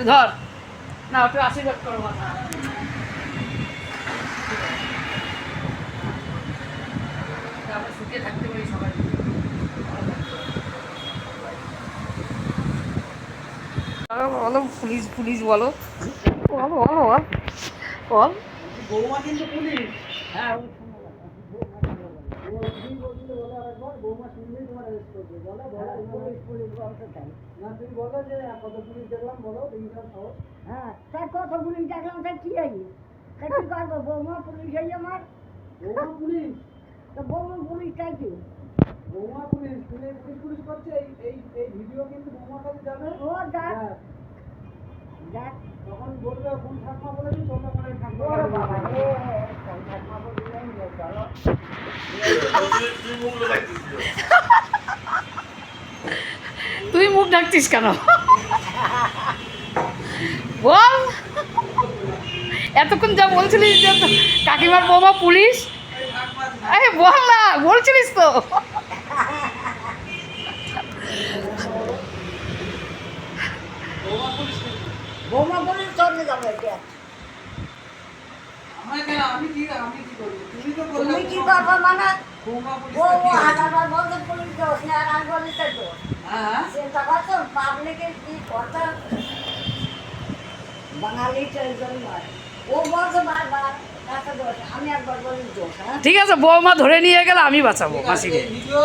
ধর না, একটু আশীর্বাদ করো মাথা। আমরা সুখে থাকতে পারি সবাই। বলো পুলিশ পুলিশ বলো, বলো বলো বল বল। বৌমা কিন্তু পুলিশ। হ্যাঁ বৌমা শুনলেই তোমার অ্যারেস্ট করবে। বলো পুলিশ পুলিশ বলতে চাই না, তুমি বলো যে কত পুলিশ দেখলাম, বলো তিনজন সহ। হ্যাঁ তাই কত পুলিশ দেখলাম, তাই কি হয়নি, তাই কি করবো, বৌমা পুলিশ হয়ে আমার, বৌমা পুলিশ, তো বৌমা পুলিশ তাই কি, বৌমা পুলিশ, তুমি পুলিশ পুলিশ করছে। এই এই এই ভিডিও কিন্তু বৌমার কাছে যাবে। ও যাক হ্যাঁ, যাক, তখন বলবে কোন ঠাকুমা বলেছি, তোমরা মনে হয় ঠাকুমা ওরে বাবা বলেছো। রে, কোন ঠাকুমা বললেন যে চলো, তুই মুখ ঢাকছিস কেন বল। এতক্ষণ যা বলছিলিস যে কাকিমার বৌমা পুলিশ, আরে বল না, বলছিলিস তো। বৌমা পুলিশ কিন্তু। বৌমা পুলিশ চলে যাবো এটা, আমার কেন, আমি কি করবো? তুমি তো বললে তুমি কি করবো মানে, বৌমা পুলিশ। ও হাজারবার বলতে পুলিশ দোষ না, আর আমি বলি তো দোষ, হ্যাঁ, চিন্তা করছো পাবলিকের কি কথা, বাঙালি চলজন নয়, ও বলছে বারবার তাতে দোষ, আমি একবার বলি দোষ, হ্যাঁ ঠিক আছে, বৌমা ধরে নিয়ে গেলে আমি বাঁচাবো মাসিকে। ভিডিও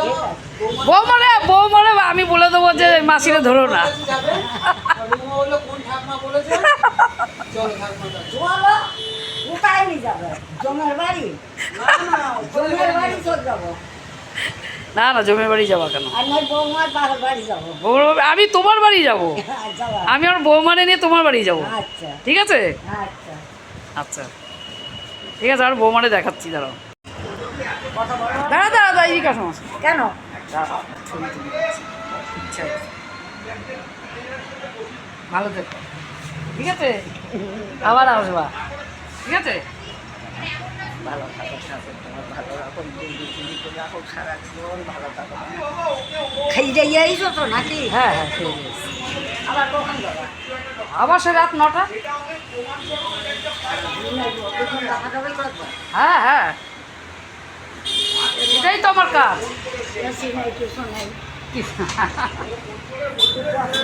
বৌমারে আমি বলে দেবো যে মাসিকে ধরো না। যাবে। বৌমা বললো কোন ঠাকুমা বলেছে, চলো ঠাকুমা কাছে। বলো কোথায় নিয়ে যাবে, জমের বাড়ি, না না, জমের বাড়ি চলে যাবো, না না, জমের বাড়ি যাবো কেন? আর নয় বৌমার বাবার বাড়ি যাবো, আমি তোমার বাড়ি যাব, যাবা, আমি আমার বৌমারে নিয়ে তোমার বাড়ি যাব। আচ্ছা ঠিক আছে আচ্ছা, আচ্ছা ঠিক আছে, আর বৌমারে দেখাচ্ছি, দাঁড়াও কথা বলো দাঁড়া দাঁড়া দাঁড়া, এই কাছে কেন, ছবি তুলে দিচ্ছি। ইচ্ছা আছে। ভালো দেখো, ঠিক আছে, আবার আসবা, ঠিক আছে। ভালো থাকো, ঠাকুর তোমার ভালো রাখো, রাখো সারা জীবন ভালো থাকো, খাইয়ে যাইছো তো নাকি, হ্যাঁ হ্যাঁ ঠিক আছে, আবার কখন যাবা, আবার সে রাত 9টা। দেখা যাবে করবো, হ্যাঁ হ্যাঁ, এটাই তো আমার কাজ। এসি নেই কিছু নেই, কি- কষ্ট